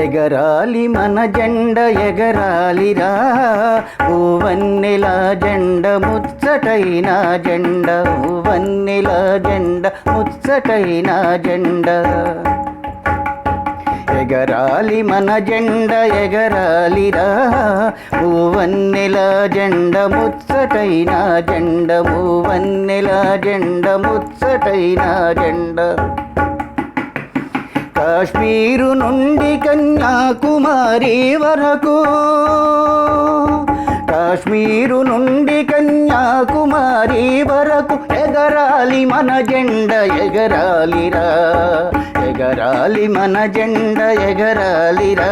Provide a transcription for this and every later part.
ఎగరాలి మన జెండ ఎగరాలిరా ఊవన్నెల జెండ ముచ్చటైన జెండ ఊవన్నెల జెండ ముచ్చటైన జెండ ఎగరాలి మన జెండ ఎగరాలిరా ఊవన్నెల జెండ ముచ్చటైన జెండ ఊవన్నెల జెండ ముచ్చటైన జెండ కాశ్మీరు నుండి కన్యాకుమారి వరకు కాశ్మీరు నుండి కన్యాకుమారి వరకు ఎగరాలి మన జెండ ఎగరాలిరా ఎగరాలి మన జెండ ఎగరాలిరా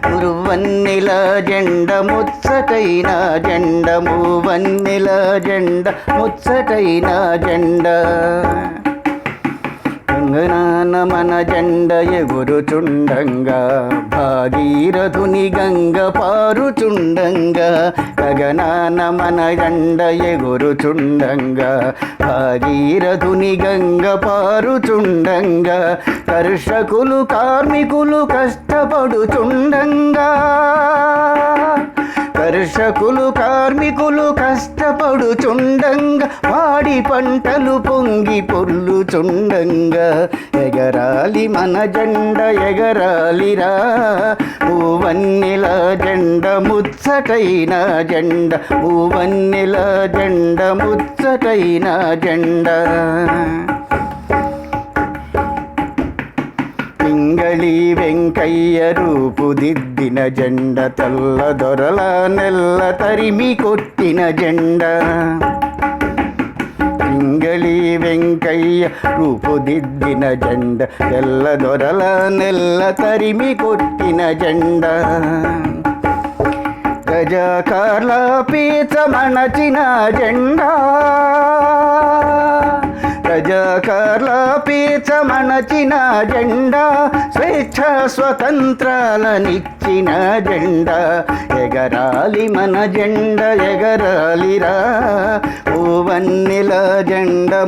మురువన్నెల జెండ ముచ్చటైన జెండ మూవన్నెల జెండ ముచ్చటైన జెండ గంగనాన మన జెండ ఎగురుచుండంగా భాగీరథుని గంగ పారుచుండంగా గగనాన మన జెండ ఎగురుచుండంగా భాగీరథుని గంగ పారుచుండంగా కర్షకులు కార్మికులు కష్టపడుచుండంగా కర్షకులు కార్మికులు కష్టపడుచుండంగా వాడి పంటలు పొంగి పొర్లుచుండంగా ఎగరాలి మన జెండ ఎగరాలిరా మూవన్నెల జెండ ముచ్చటైన జెండ మూవన్నెల జెండ ముచ్చటైన జెండ పింగళి వెంకయ్య రూపుదిద్దిన జెండ తెల్ల దొరల నెల్ల తరిమి కొట్టిన జెండ పింగళి వెంకయ్య రూపుదిద్దిన జెండ తెల్ల దొరల నెల్ల తరిమి కొట్టిన జెండ గజకార్ల పీచ మణచిన జెండా రజాకార్ల పీచ మణచిన జెండా స్వేచ్ఛ స్వతంత్రాలనిచ్చిన జెండా ఎగరాలి మన జెండ ఎగరాలిరా మూవన్నెల జెండ